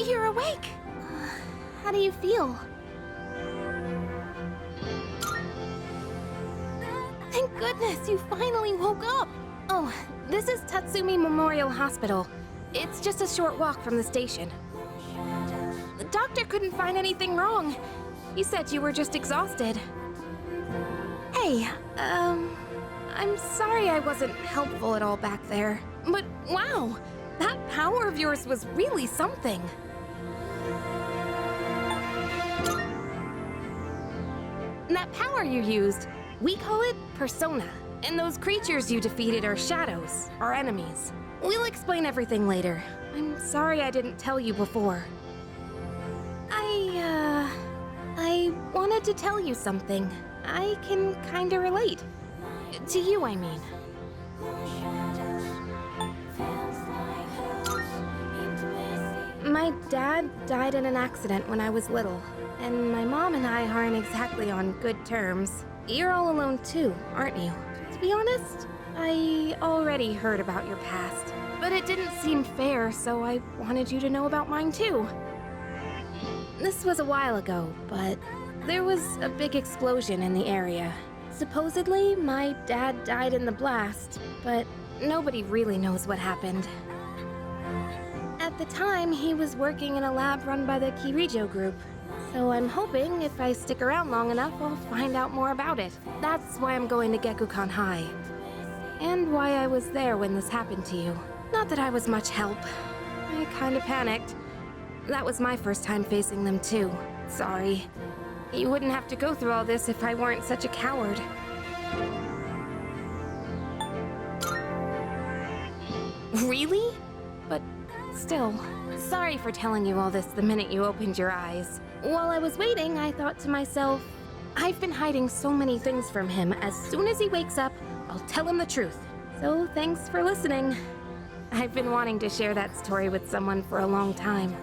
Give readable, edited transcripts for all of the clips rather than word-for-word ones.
you're awake! How do you feel? Thank goodness, you finally woke up! Oh, this is Tatsumi Memorial Hospital. It's just a short walk from the station. The doctor couldn't find anything wrong. He said you were just exhausted. Hey, I'm sorry I wasn't helpful at all back there. But wow, that power of yours was really something. That power you used, we call it persona. And those creatures you defeated are shadows, our enemies. We'll explain everything later. I'm sorry I didn't tell you before. I wanted to tell you something. I can kinda relate. To you, I mean. My dad died in an accident when I was little, and my mom and I aren't exactly on good terms. You're all alone too, aren't you? To be honest, I already heard about your past, but it didn't seem fair, so I wanted you to know about mine too. This was a while ago, but there was a big explosion in the area. Supposedly, my dad died in the blast, but nobody really knows what happened. At the time, he was working in a lab run by the Kirijo group, so I'm hoping if I stick around long enough, I'll find out more about it. That's why I'm going to Gekukan High, and why I was there when this happened to you. Not that I was much help. I kinda panicked. That was my first time facing them too. Sorry. You wouldn't have to go through all this if I weren't such a coward. Really? But still, sorry for telling you all this the minute you opened your eyes. While I was waiting, I thought to myself, I've been hiding so many things from him. As soon as he wakes up, I'll tell him the truth. So thanks for listening. I've been wanting to share that story with someone for a long time.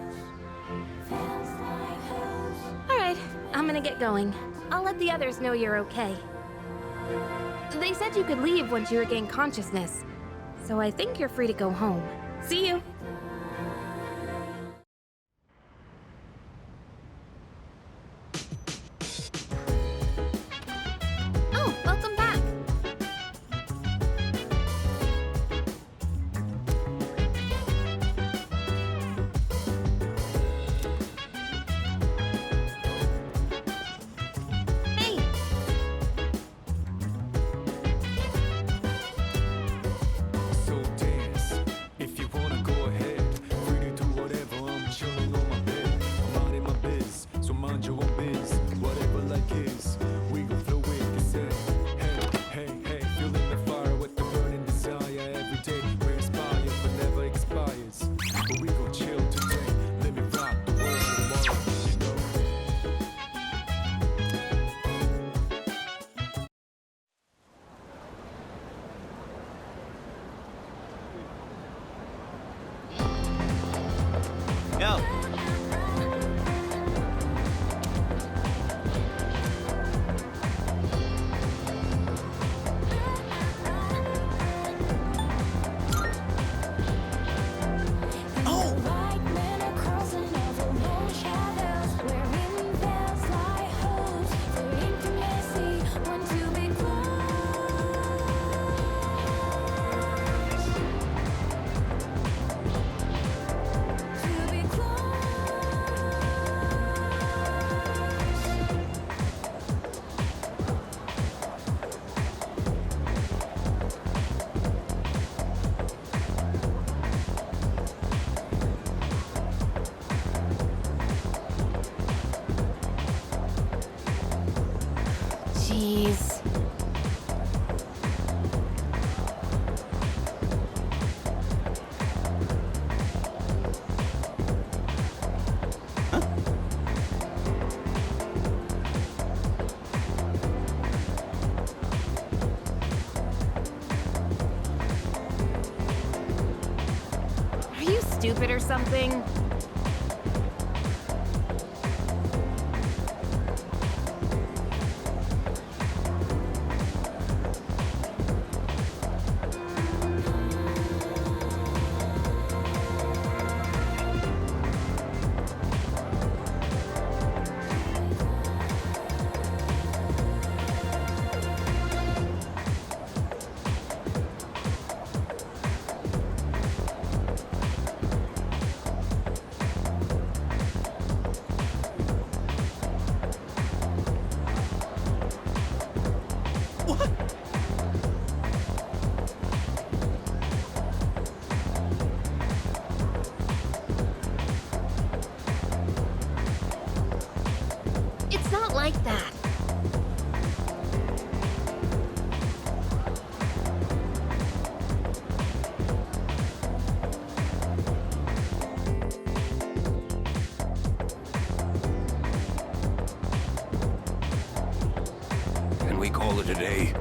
Alright, I'm gonna get going. I'll let the others know you're okay. They said you could leave once you regain consciousness, so I think you're free to go home. See you! Oh, welcome back! Hey! So dance, if you wanna go ahead. Free to do whatever, I'm chilling on my bed. I'm minding my biz, so mind your own biz. Whatever like is, we gon' flow with this head. Hey, hey, hey, feeling the fire with the burning desire. Every day we're inspired, but never expires. But we gon' chill today, let me rock the world tomorrow, you know. Yo. Jeez. Are you stupid or something? and we call it a day.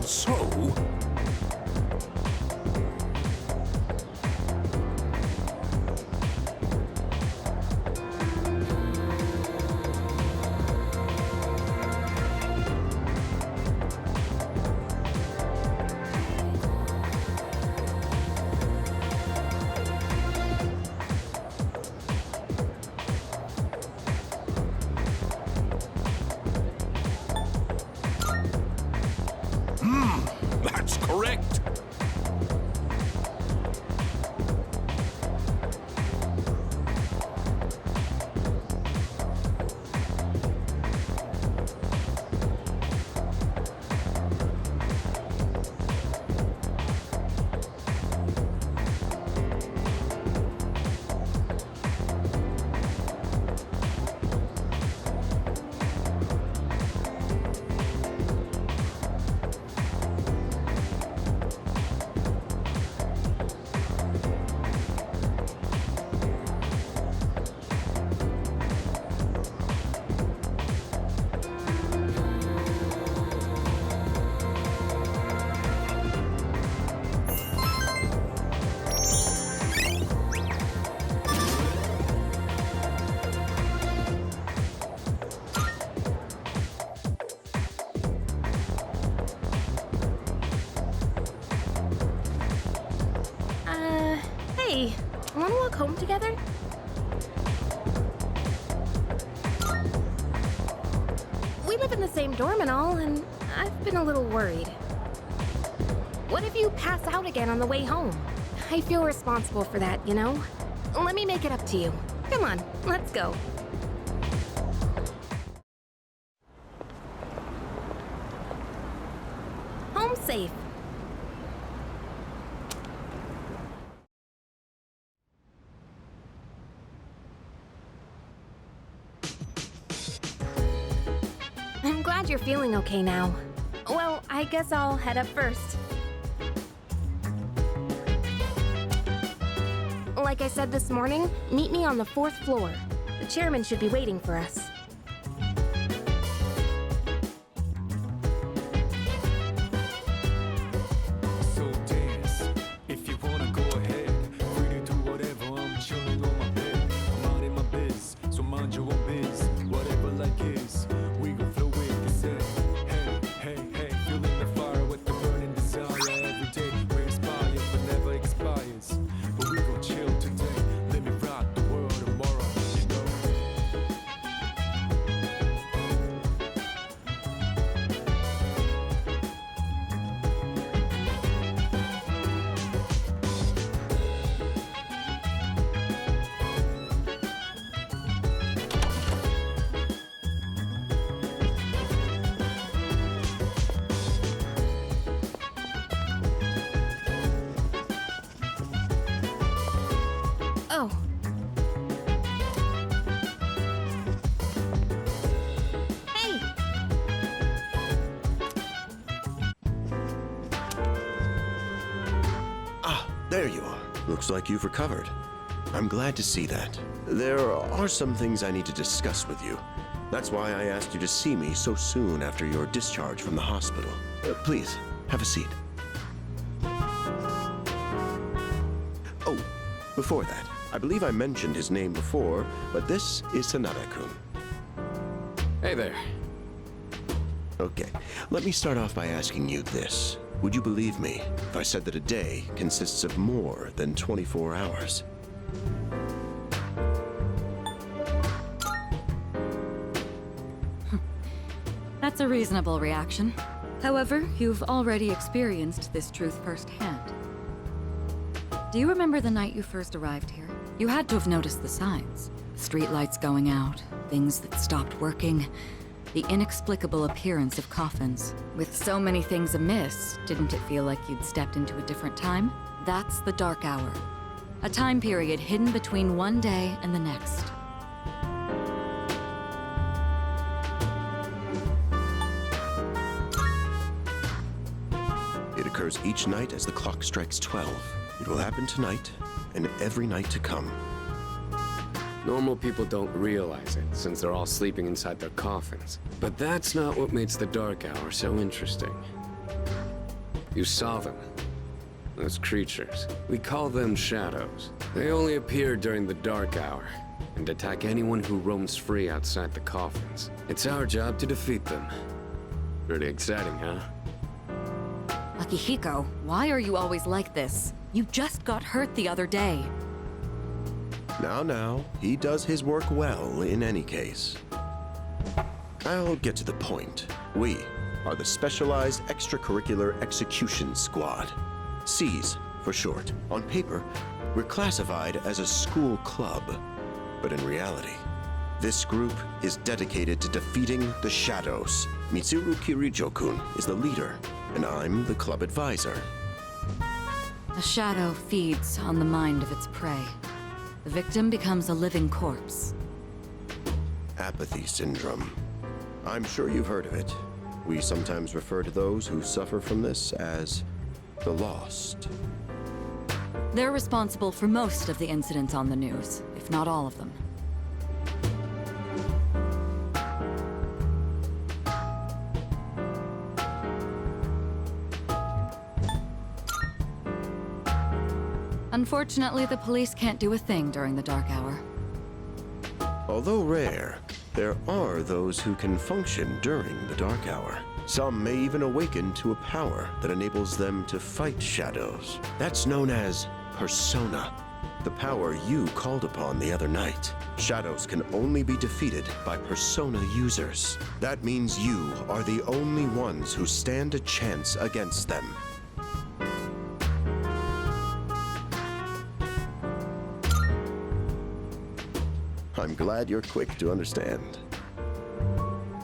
So... That's correct. Hey, wanna walk home together? We live in the same dorm and all, and I've been a little worried. What if you pass out again on the way home? I feel responsible for that, you know? Let me make it up to you. Come on, let's go. Home safe. I'm glad you're feeling okay now. Well, I guess I'll head up first. Like I said this morning, meet me on the 4th floor. The chairman should be waiting for us. So dance, if you wanna go ahead. Free to do whatever, I'm chilling on my bed. I'm out in my biz, so mind your own biz. Whatever like is, we gon' flow with this head. Hey, hey, hey, feeling the fire with the burning desire. Every day we inspire, but never expires. But we gon' chill today, let me rock the world tomorrow, you know. Oh. Hey! Ah, there you are. Looks like you've recovered. I'm glad to see that. There are some things I need to discuss with you. That's why I asked you to see me so soon after your discharge from the hospital. Please, have a seat. Oh, before that, I believe I mentioned his name before, but this is Sanada-kun. Hey there. Okay, let me start off by asking you this. Would you believe me if I said that a day consists of more than 24 hours? That's a reasonable reaction. However, you've already experienced this truth firsthand. Do you remember the night you first arrived here? You had to have noticed the signs. Streetlights going out, things that stopped working, the inexplicable appearance of coffins. With so many things amiss, didn't it feel like you'd stepped into a different time? That's the Dark Hour. A time period hidden between one day and the next. It occurs each night as the clock strikes 12. It will happen tonight and every night to come. Normal people don't realize it, since they're all sleeping inside their coffins. But that's not what makes the Dark Hour so interesting. You saw them. Those creatures. We call them shadows. They only appear during the Dark Hour, and attack anyone who roams free outside the coffins. It's our job to defeat them. Pretty exciting, huh? Akihiko, why are you always like this? You just got hurt the other day. Now, he does his work well in any case. I'll get to the point. We are the Specialized Extracurricular Execution Squad. C's for short. On paper, we're classified as a school club. But in reality, this group is dedicated to defeating the shadows. Mitsuru Kirijo-kun is the leader, and I'm the club advisor. A shadow feeds on the mind of its prey. The victim becomes a living corpse. Apathy syndrome. I'm sure you've heard of it. We sometimes refer to those who suffer from this as the lost. They're responsible for most of the incidents on the news, if not all of them. Unfortunately, the police can't do a thing during the Dark Hour. Although rare, there are those who can function during the Dark Hour. Some may even awaken to a power that enables them to fight shadows. That's known as persona, the power you called upon the other night. Shadows can only be defeated by persona users. That means you are the only ones who stand a chance against them. I'm glad you're quick to understand.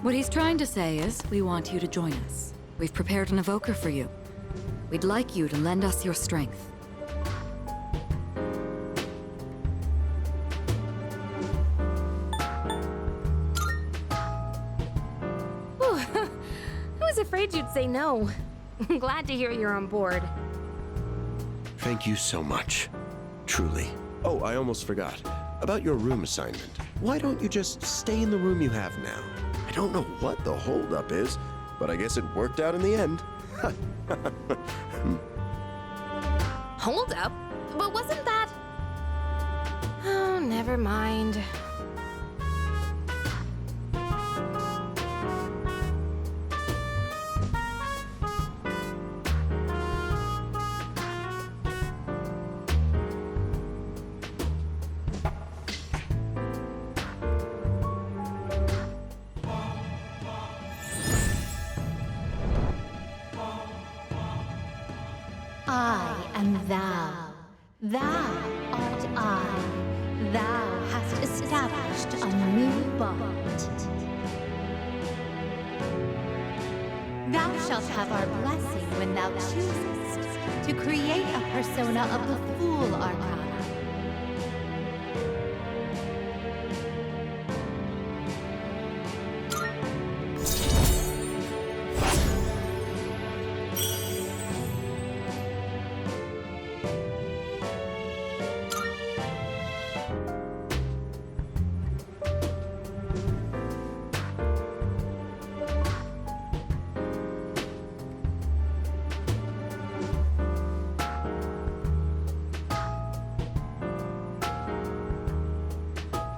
What he's trying to say is, we want you to join us. We've prepared an evoker for you. We'd like you to lend us your strength. Whew. I was afraid you'd say no. I'm glad to hear you're on board. Thank you so much. Truly. Oh, I almost forgot. About your room assignment. Why don't you just stay in the room you have now? I don't know what the holdup is, but I guess it worked out in the end. Hold up? But wasn't that... Oh, never mind. I am thou. Thou art I. Thou hast established a new bond. Thou shalt have our blessing when thou choosest to create a persona of the Fool Arcana.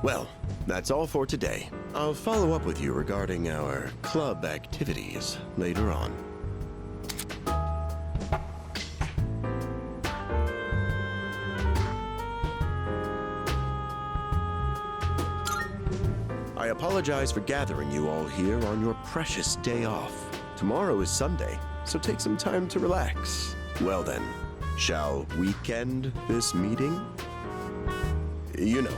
Well, That's all for today. I'll follow up with you regarding our club activities later on. I apologize for gathering you all here on your precious day off. Tomorrow is Sunday, so take some time to relax. Well then, shall we end this meeting? You know,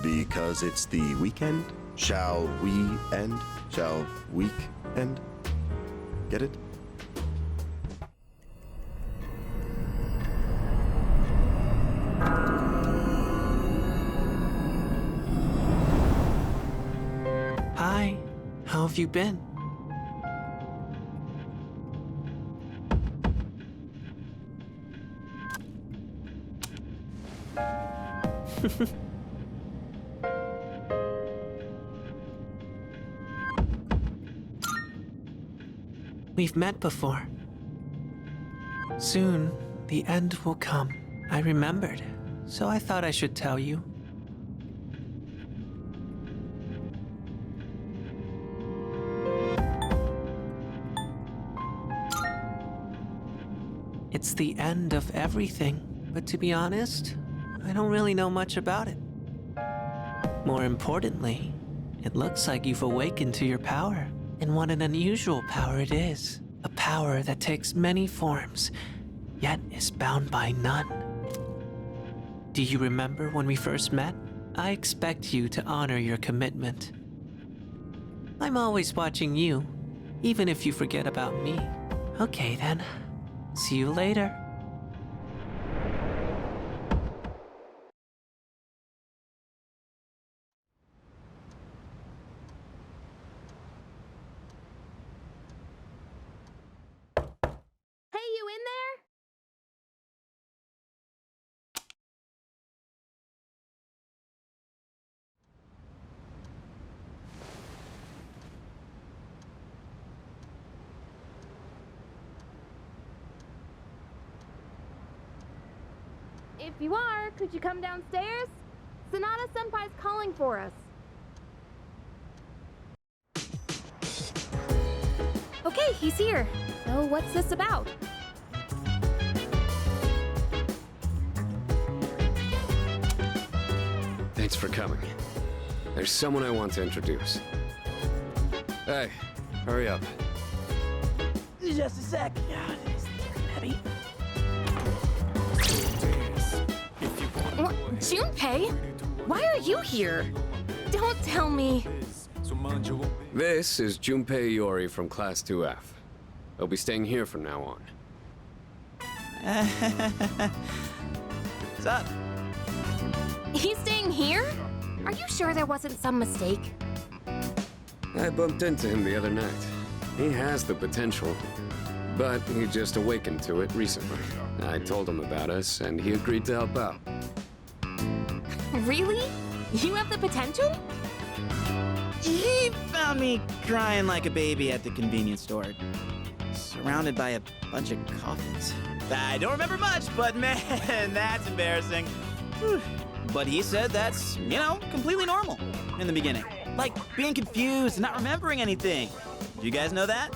because it's the weekend. Shall we end? Shall week end? Get it? Hi, how have you been? We've met before. Soon, the end will come. I remembered, so I thought I should tell you. It's the end of everything, but to be honest, I don't really know much about it. More importantly, it looks like you've awakened to your power. And what an unusual power it is. A power that takes many forms, yet is bound by none. Do you remember when we first met? I expect you to honor your commitment. I'm always watching you, even if you forget about me. Okay then, see you later. Hey, you in there? If you are, could you come downstairs? Sonata-senpai's calling for us. Okay, he's here. So what's this about? Thanks for coming. There's someone I want to introduce. Hey, hurry up. Just a sec. Yeah, this thing's pretty heavy. What? Junpei? Why are you here? Don't tell me. This is Junpei Iori from Class 2F. He'll be staying here from now on. What's up? He's staying here? Are you sure there wasn't some mistake? I bumped into him the other night. He has the potential, but he just awakened to it recently. I told him about us, and he agreed to help out. Really? You have the potential? He found me crying like a baby at the convenience store, surrounded by a bunch of coffins. I don't remember much, but man, that's embarrassing. Whew. But he said that's, you know, completely normal in the beginning. Like being confused and not remembering anything. Do you guys know that?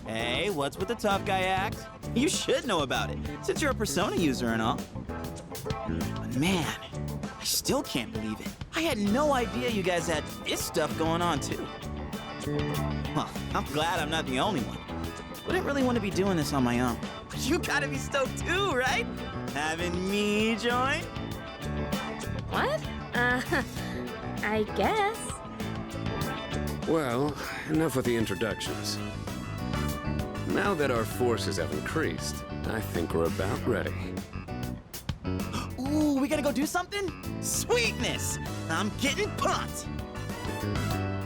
Hey, what's with the tough guy act? You should know about it, since you're a Persona user and all. But man, I still can't believe it. I had no idea you guys had this stuff going on, too. Well, I'm glad I'm not the only one. Wouldn't really want to be doing this on my own. You gotta be stoked too, right? Having me join? What? I guess. Well, enough with the introductions. Now that our forces have increased, I think we're about ready. Ooh, we gotta go do something? Sweetness! I'm getting pumped!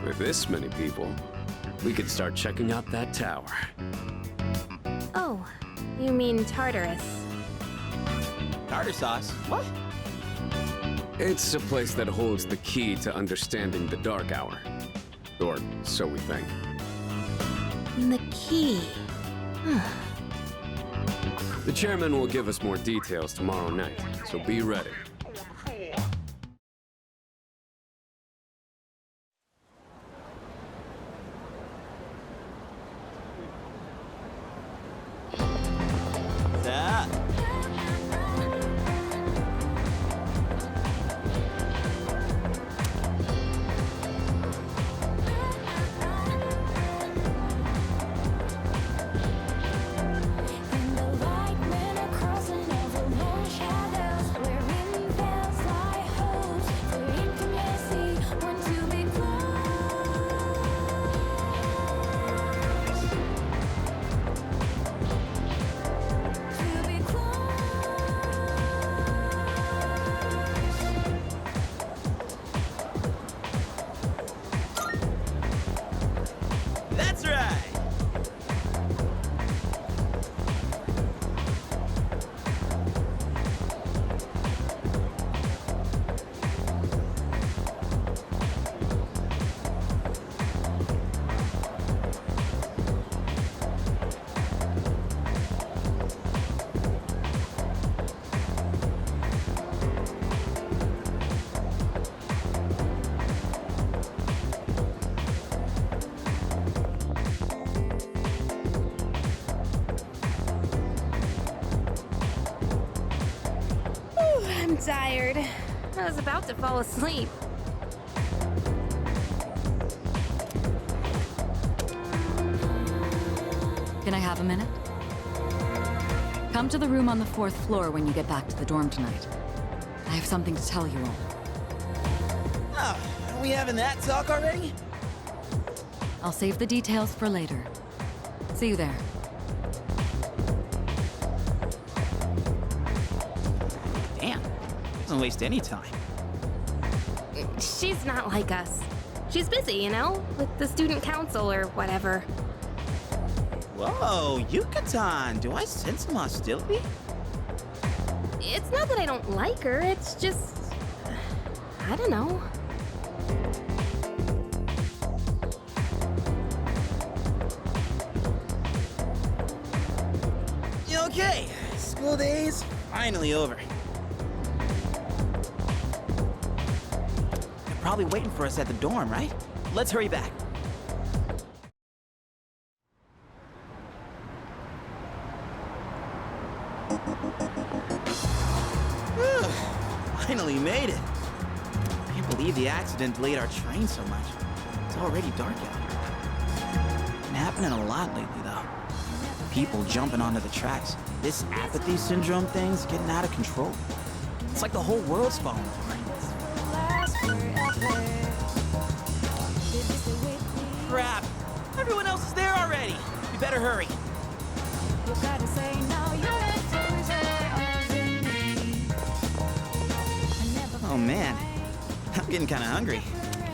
With this many people, we could start checking out that tower. Oh, you mean Tartarus. Tartar sauce? What? It's a place that holds the key to understanding the Dark Hour. Or so we think. The key. The chairman will give us more details tomorrow night, so be ready. Ah. That's right! I'm tired. I was about to fall asleep. Can I have a minute? Come to the room on the 4th floor when you get back to the dorm tonight. I have something to tell you all. Oh, are we having that talk already? I'll save the details for later. See you there. Damn, doesn't waste any time. She's not like us. She's busy, you know, with the student council or whatever. Whoa, Yucatan, do I sense some hostility? It's not that I don't like her, it's just... I don't know. Okay, school days finally over. They're probably waiting for us at the dorm, right? Let's hurry back. Finally made it. I can't believe the accident delayed our train so much. It's already dark out here. Been happening a lot lately, though. People jumping onto the tracks. This apathy syndrome thing's getting out of control. It's like the whole world's falling apart. Crap! Everyone else is there already. We better hurry. Oh man, I'm getting kind of hungry.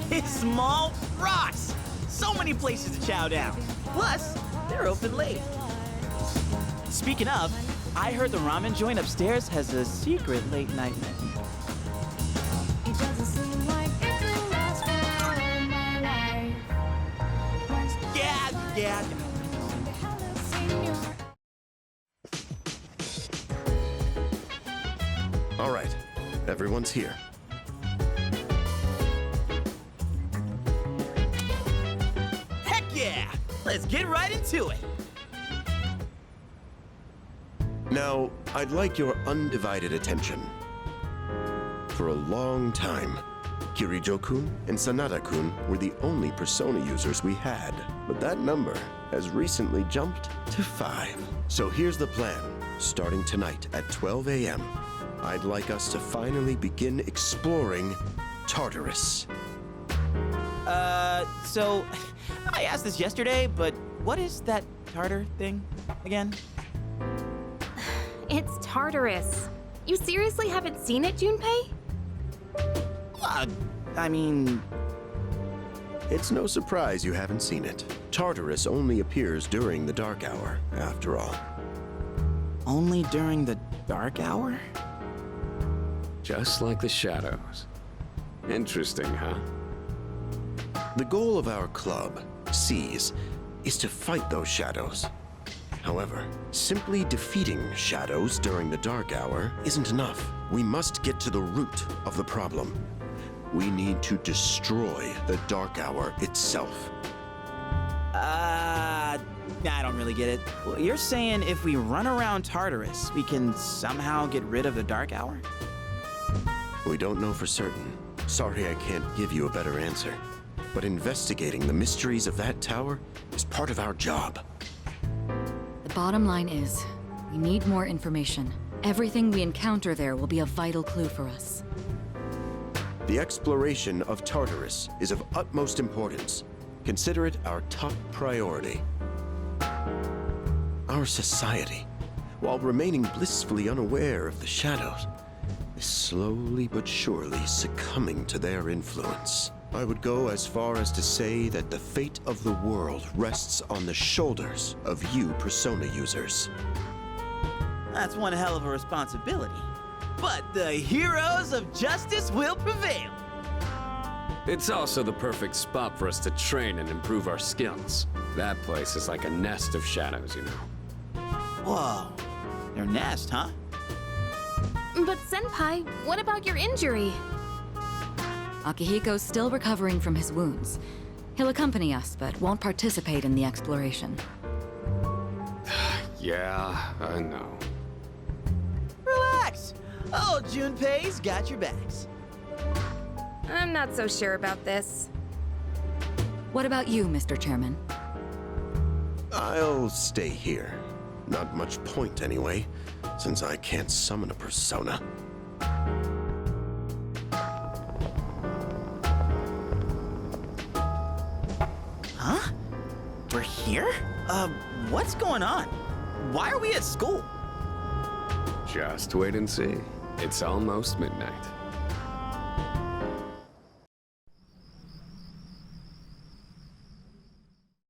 It's small rocks. So many places to chow down. Plus, they're open late. Speaking of, I heard the ramen joint upstairs has a secret late night menu. Yeah. All right, everyone's here. Heck yeah! Let's get right into it. Now, I'd like your undivided attention. For a long time, Kirijo-kun and Sanada-kun were the only persona users we had, but that number has recently jumped to 5. So here's the plan. Starting tonight at 12 a.m., I'd like us to finally begin exploring Tartarus. So, I asked this yesterday, but what is that tartar thing again? It's Tartarus. You seriously haven't seen it, Junpei? I mean... It's no surprise you haven't seen it. Tartarus only appears during the dark hour, after all. Only during the dark hour? Just like the shadows. Interesting, huh? The goal of our club, Seize, is to fight those shadows. However, simply defeating shadows during the dark hour isn't enough. We must get to the root of the problem. We need to destroy the dark hour itself. I don't really get it. Well, you're saying if we run around Tartarus, we can somehow get rid of the dark hour? We don't know for certain. Sorry I can't give you a better answer. But investigating the mysteries of that tower is part of our job. The bottom line is, we need more information. Everything we encounter there will be a vital clue for us. The exploration of Tartarus is of utmost importance. Consider it our top priority. Our society, while remaining blissfully unaware of the shadows, is slowly but surely succumbing to their influence. I would go as far as to say that the fate of the world rests on the shoulders of you Persona users. That's one hell of a responsibility. But the heroes of justice will prevail. It's also the perfect spot for us to train and improve our skills. That place is like a nest of shadows, you know. Whoa, their nest, huh? But Senpai, what about your injury? Akihiko's still recovering from his wounds. He'll accompany us, but won't participate in the exploration. Yeah, I know. Relax. Oh, Junpei's got your backs. I'm not so sure about this. What about you, Mr. Chairman? I'll stay here. Not much point anyway, since I can't summon a persona. Huh? We're here? What's going on? Why are we at school? Just wait and see. It's almost midnight.